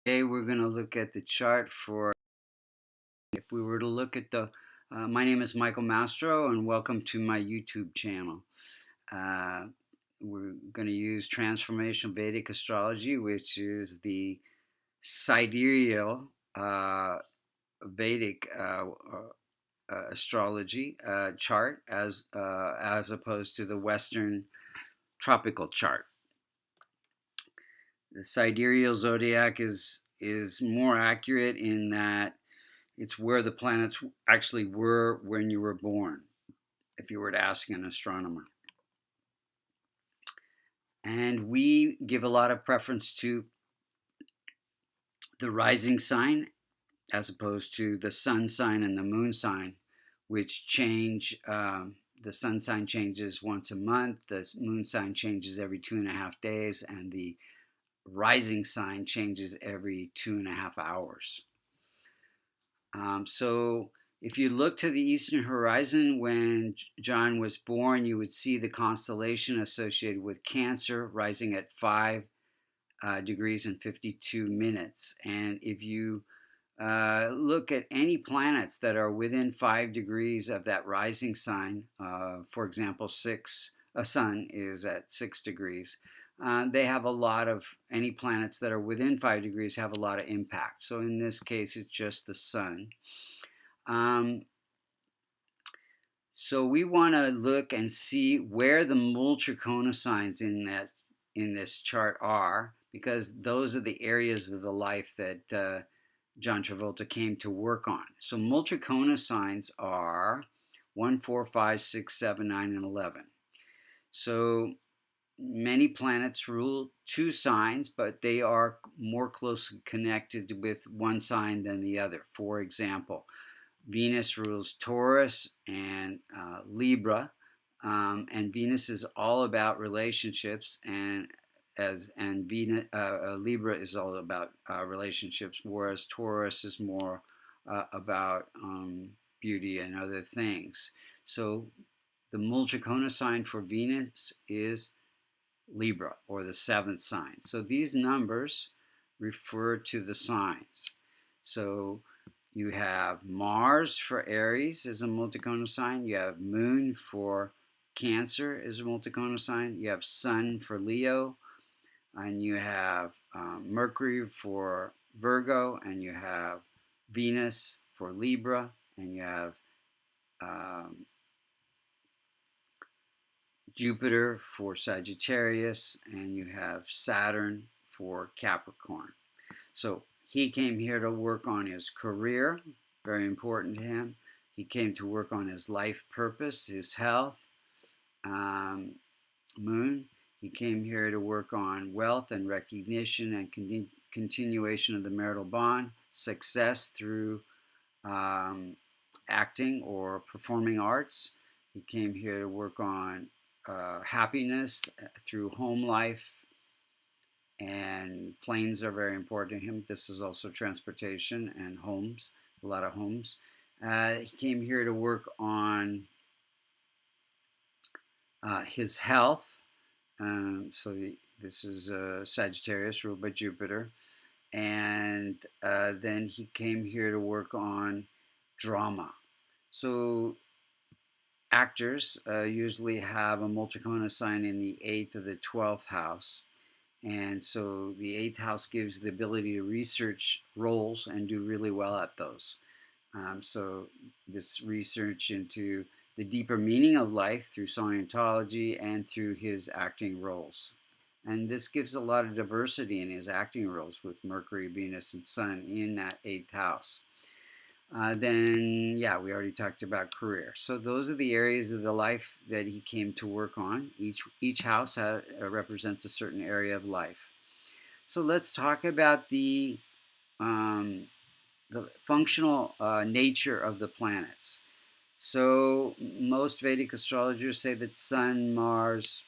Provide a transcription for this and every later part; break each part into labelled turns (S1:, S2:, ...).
S1: Today we're going to look at the chart for, if we were to look at my name is Michael Mastro and welcome to my YouTube channel. Uh, we're going to use transformational Vedic astrology, which is the sidereal Vedic astrology chart as opposed to the Western tropical chart. The Sidereal Zodiac is more accurate in that it's where the planets actually were when you were born, if you were to ask an astronomer. And we give a lot of preference to the rising sign as opposed to the sun sign and the moon sign, which change. The sun sign changes once a month, the moon sign changes every 2.5 days, and the rising sign changes every 2.5 hours. So if you look to the eastern horizon when John was born, you would see the constellation associated with Cancer rising at 5 degrees and 52 minutes. And if you look at any planets that are within 5 degrees of that rising sign, for example, a sun is at 6 degrees. They have a lot of, any planets that are within 5 degrees have a lot of impact. So in this case, it's just the sun. So we want to look and see where the Multrikona signs in this chart are, because those are the areas of the life that John Travolta came to work on. So Multrikona signs are 1, 4, 5, 6, 7, 9, and 11. So many planets rule 2 signs, but they are more closely connected with one sign than the other. For example, Venus rules Taurus and Libra, and Venus is all about relationships, and Venus, Libra is all about relationships, whereas Taurus is more about beauty and other things. So the Multrikona sign for Venus is Libra, or the 7th sign. So these numbers refer to the signs. So you have Mars for Aries is a Multrikona sign. You have Moon for Cancer is a Multrikona sign. You have Sun for Leo. And you have Mercury for Virgo. And you have Venus for Libra. And you have Jupiter for Sagittarius, and you have Saturn for Capricorn. So he came here to work on his career, very important to him. He came to work on his life purpose, his health. Moon, he came here to work on wealth and recognition and continuation of the marital bond, success through acting or performing arts. He came here to work on happiness through home life, and planes are very important to him. This is also transportation and homes, a lot of homes. He came here to work on his health. This is Sagittarius ruled by Jupiter. And then he came here to work on drama. So actors usually have a Multrikona sign in the 8th or the 12th house. And so the 8th house gives the ability to research roles and do really well at those. So this research into the deeper meaning of life through Scientology and through his acting roles. And this gives a lot of diversity in his acting roles with Mercury, Venus, and Sun in that 8th house. Then, yeah, we already talked about career. So those are the areas of the life that he came to work on. Each house represents a certain area of life. So let's talk about the functional nature of the planets. So most Vedic astrologers say that Sun, Mars,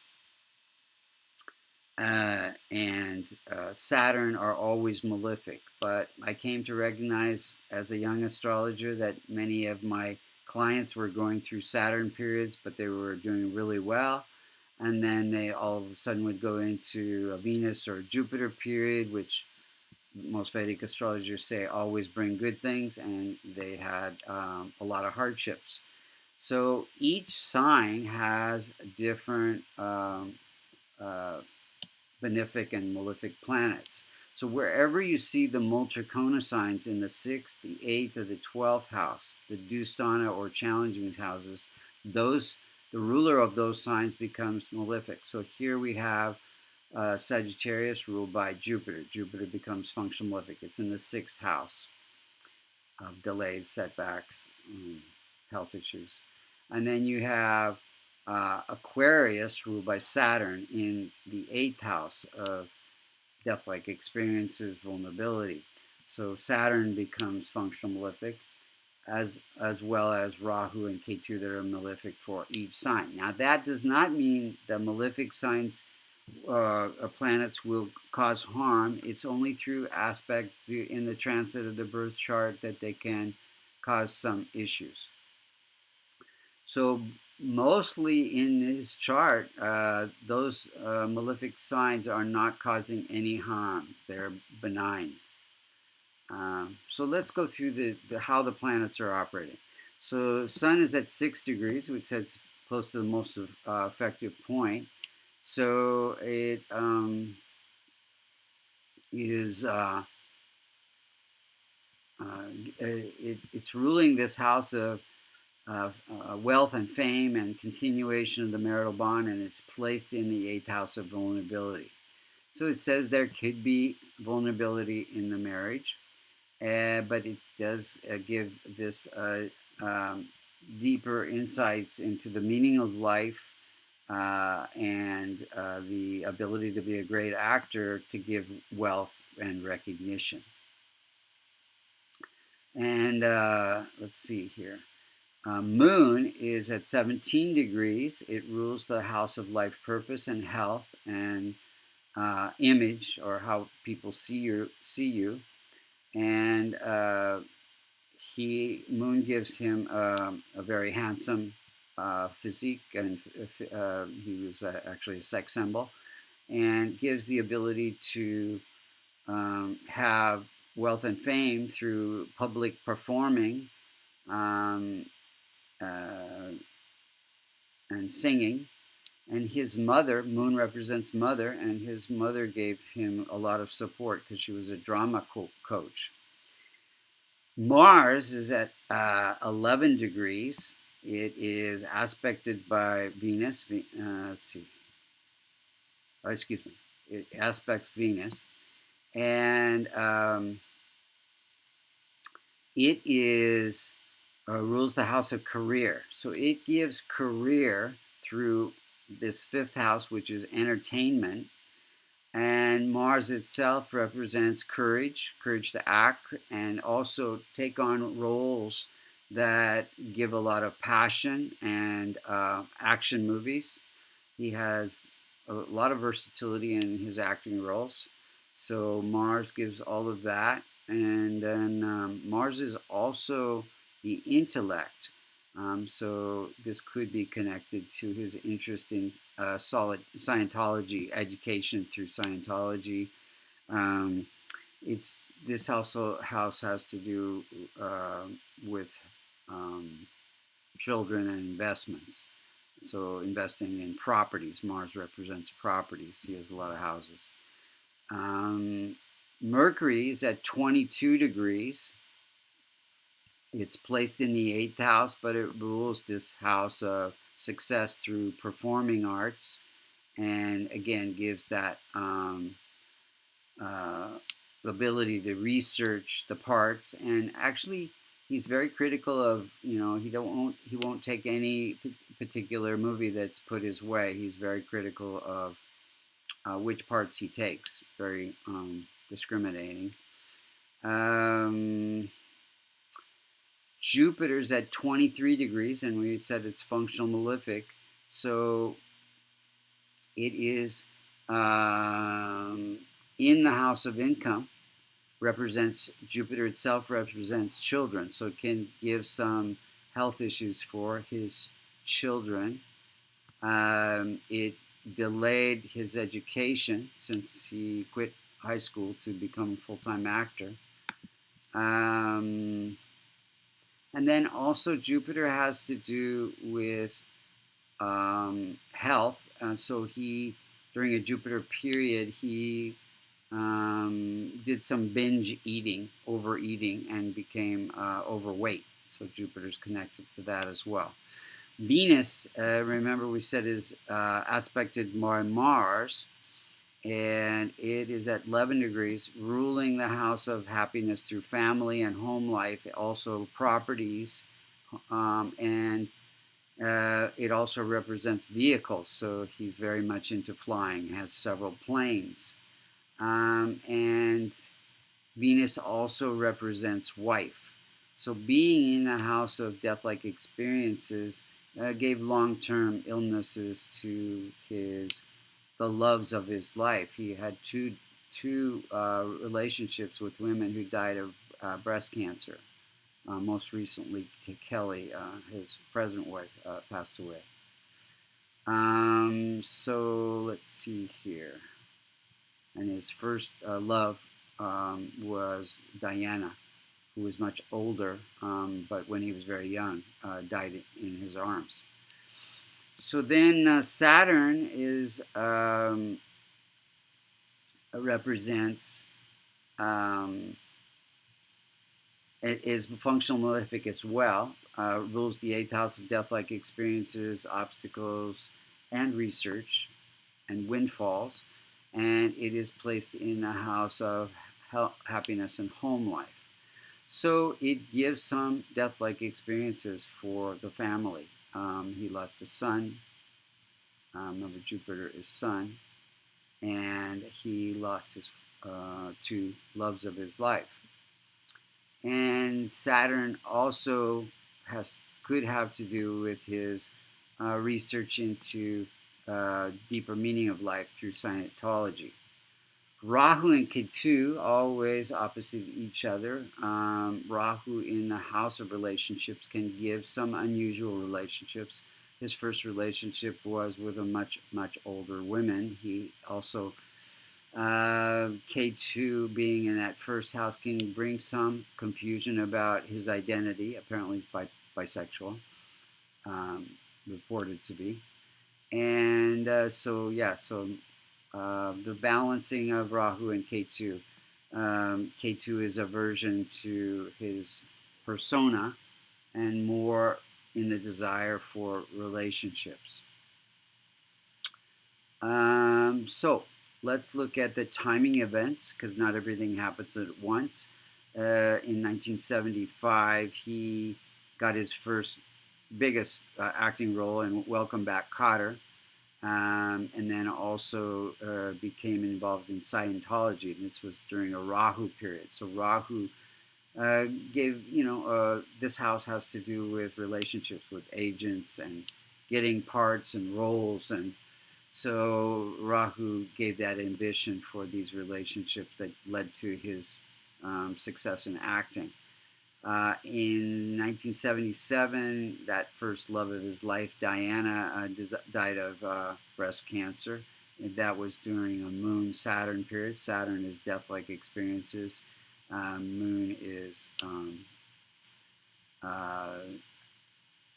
S1: and Saturn are always malefic, but I came to recognize as a young astrologer that many of my clients were going through Saturn periods, but they were doing really well, and then they all of a sudden would go into a Venus or Jupiter period, which most Vedic astrologers say always bring good things, and they had a lot of hardships. So each sign has different uh, benefic and malefic planets. So wherever you see the Multrikona signs in the 6th, the 8th, or the 12th house, the Dusthana or challenging houses, the ruler of those signs becomes malefic. So here we have Sagittarius ruled by Jupiter. Jupiter becomes functional malefic. It's in the 6th house of delays, setbacks, health issues. And then you have Aquarius ruled by Saturn in the 8th house of death-like experiences, vulnerability. So Saturn becomes functional malefic, as well as Rahu and Ketu that are malefic for each sign. Now that does not mean that malefic signs planets will cause harm. It's only through aspect in the transit of the birth chart that they can cause some issues. So mostly in this chart, those malefic signs are not causing any harm. They're benign. So let's go through how the planets are operating. So Sun is at 6 degrees, which is close to the most effective point. So it is it's ruling this house of wealth and fame and continuation of the marital bond, and it's placed in the 8th house of vulnerability. So it says there could be vulnerability in the marriage, but it does give this deeper insights into the meaning of life and the ability to be a great actor to give wealth and recognition. And let's see here. Moon is at 17 degrees. It rules the house of life, purpose, and health, and image, or how people see you. And Moon gives him a very handsome physique, and he was actually a sex symbol, and gives the ability to have wealth and fame through public performing and singing. And his mother, Moon represents mother, and his mother gave him a lot of support because she was a drama coach. Mars is at 11 degrees. It is aspected by Venus. Let's see. Oh, excuse me. It aspects Venus. And it is rules the house of career. So it gives career through this 5th house, which is entertainment. And Mars itself represents courage to act and also take on roles that give a lot of passion and action movies. He has a lot of versatility in his acting roles. So Mars gives all of that. And then Mars is also the intellect. So this could be connected to his interest in solid Scientology, education through Scientology. This house has to do with children and investments. So investing in properties. Mars represents properties. He has a lot of houses. Mercury is at 22 degrees. It's placed in the 8th house, but it rules this house of success through performing arts, and again gives that ability to research the parts. And actually, he's very critical of, he won't take any particular movie that's put his way. He's very critical of which parts he takes. Very discriminating. Jupiter's at 23 degrees, and we said it's functional malefic. So it is in the house of income. Jupiter itself represents children, so it can give some health issues for his children. It delayed his education since he quit high school to become a full-time actor. And then also Jupiter has to do with health. So he, during a Jupiter period, he did some binge eating, overeating, and became overweight. So Jupiter's connected to that as well. Venus, remember we said, is aspected by Mars, and it is at 11 degrees, ruling the house of happiness through family and home life, also properties, and it also represents vehicles. So he's very much into flying, has several planes. And Venus also represents wife. So being in a house of death-like experiences gave long-term illnesses to the loves of his life. He had two relationships with women who died of breast cancer. Most recently, Kelly, his present wife, passed away. So let's see here. And his first love was Diana, who was much older, but when he was very young, died in his arms. So then Saturn represents, it is functional malefic as well, rules the 8th house of death-like experiences, obstacles, and research, and windfalls, and it is placed in a house of happiness and home life. So it gives some death-like experiences for the family. He lost a son. Remember, Jupiter is sun, and he lost his two loves of his life. And Saturn also could have to do with his research into deeper meaning of life through Scientology. Rahu and Ketu always opposite each other. Rahu in the house of relationships can give some unusual relationships. His first relationship was with a much older woman. He also, Ketu being in that first house can bring some confusion about his identity. Apparently he's bisexual, reported to be. And the balancing of Rahu and Ketu. Ketu is aversion to his persona and more in the desire for relationships. So let's look at the timing events, because not everything happens at once. In 1975, he got his first biggest acting role in Welcome Back, Kotter. And then also became involved in Scientology. And this was during a Rahu period. So Rahu gave, this house has to do with relationships with agents and getting parts and roles. And so Rahu gave that ambition for these relationships that led to his success in acting. In 1977, that first love of his life, Diana, died of breast cancer. And that was during a Moon-Saturn period. Saturn is death-like experiences. Moon is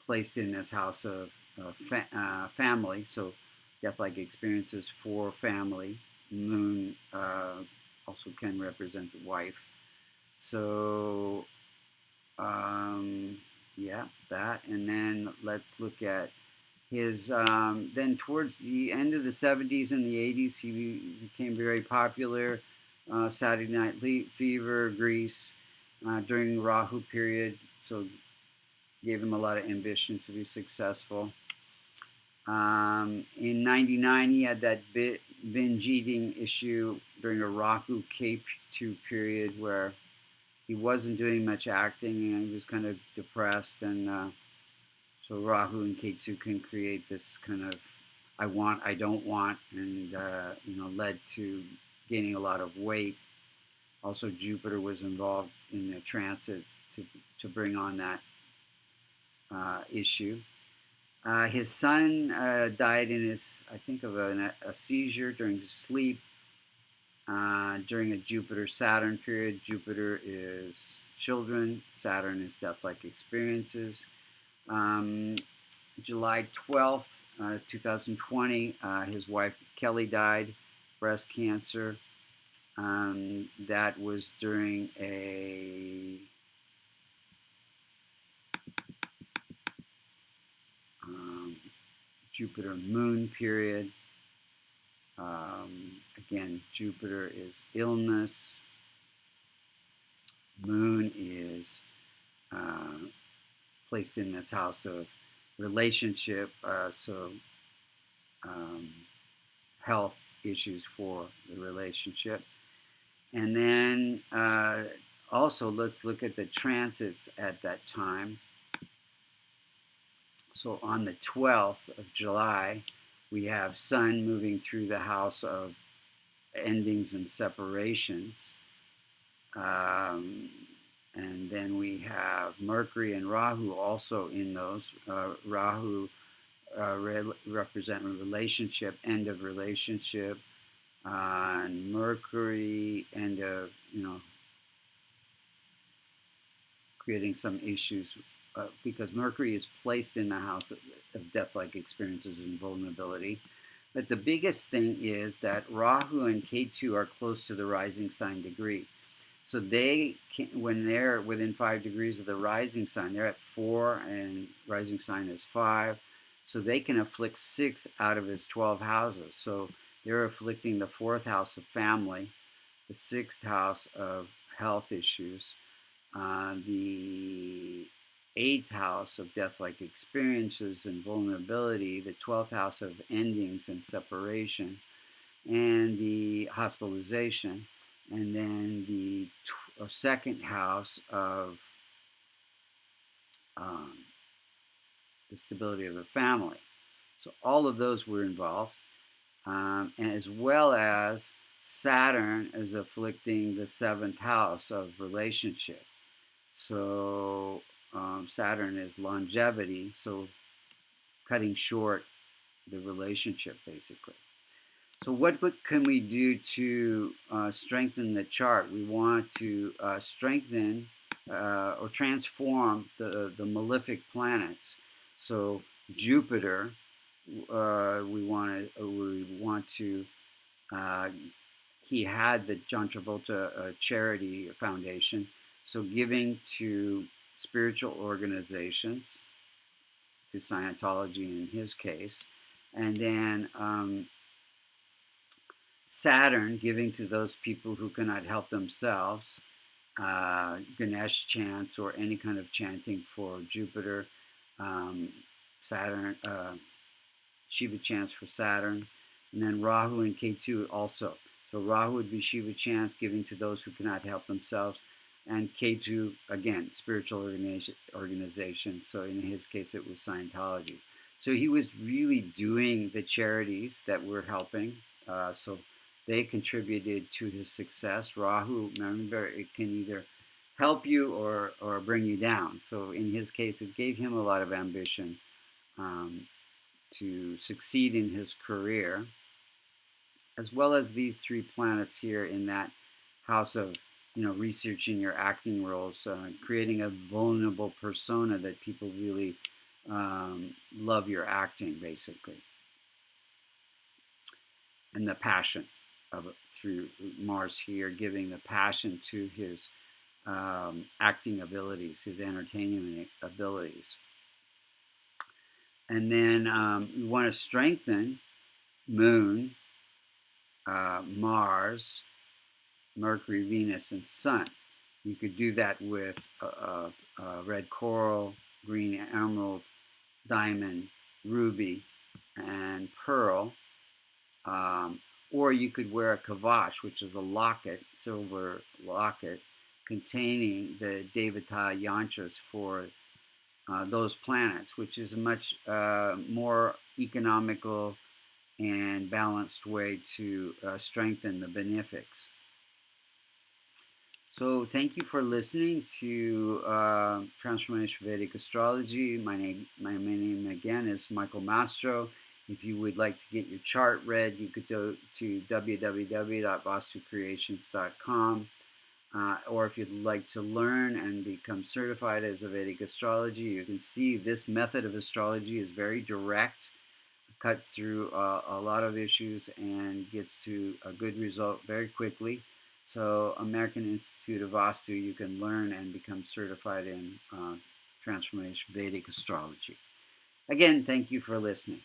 S1: placed in this house of family, so death-like experiences for family. Moon also can represent the wife. So that, and then let's look at his, then towards the end of the 70s and the 80s, he became very popular. Saturday Night Fever, Grease, during the Rahu period, so gave him a lot of ambition to be successful. In 99, he had that binge eating issue during a Rahu Ketu period where he wasn't doing much acting and he was kind of depressed, and so Rahu and Ketu can create this kind of I want, I don't want, and led to gaining a lot of weight. Also, Jupiter was involved in the transit to bring on that issue. His son died in I think of a seizure during sleep. during a Jupiter-Saturn period. Jupiter is children, Saturn is death-like experiences. July 12th, 2020, his wife Kelly died, breast cancer. That was during a Jupiter moon period. Again, Jupiter is illness. Moon is placed in this house of relationship, health issues for the relationship. And then also let's look at the transits at that time. So on the 12th of July, we have Sun moving through the house of endings and separations. And then we have Mercury and Rahu also in those. Rahu represent a relationship, end of relationship, and Mercury end of, creating some issues because Mercury is placed in the house of death-like experiences and vulnerability. But the biggest thing is that Rahu and Ketu are close to the rising sign degree. So they can, when they're within 5 degrees of the rising sign, they're at 4 and rising sign is 5. So they can afflict 6 out of his 12 houses. So they're afflicting the 4th house of family, the 6th house of health issues, the 8th house of death-like experiences and vulnerability, the 12th house of endings and separation, and the hospitalization, and then the 2nd house of the stability of the family. So all of those were involved, and as well as Saturn is afflicting the 7th house of relationship. So Saturn is longevity, so cutting short the relationship basically. So what can we do to strengthen the chart? We want to strengthen or transform the malefic planets. So Jupiter, we want to. He had the John Travolta Charity Foundation, so giving to spiritual organizations, to Scientology in his case, and then Saturn, giving to those people who cannot help themselves, Ganesh chants or any kind of chanting for Jupiter, Saturn, Shiva chants for Saturn, and then Rahu and Ketu also. So Rahu would be Shiva chants, giving to those who cannot help themselves, and Ketu, again, spiritual organization. So in his case, it was Scientology. So he was really doing the charities that were helping. So they contributed to his success. Rahu, remember, it can either help you or bring you down. So in his case, it gave him a lot of ambition to succeed in his career, as well as these 3 planets here in that house of, researching your acting roles, creating a vulnerable persona that people really love your acting, basically. And the passion of it through Mars here, giving the passion to his acting abilities, his entertainment abilities. And then we want to strengthen Moon, Mars, Mercury, Venus, and Sun. You could do that with red coral, green emerald, diamond, ruby, and pearl. Or you could wear a kavash, which is a locket, silver locket, containing the Devata yantras for those planets, which is a much more economical and balanced way to strengthen the benefics. So thank you for listening to Transformation Vedic Astrology. My name again is Michael Mastro. If you would like to get your chart read, you could go to www.vastucreations.com. Or if you'd like to learn and become certified as a Vedic astrology, you can see this method of astrology is very direct, cuts through a lot of issues, and gets to a good result very quickly. So, American Institute of Vastu, you can learn and become certified in transformation Vedic astrology. Again, thank you for listening.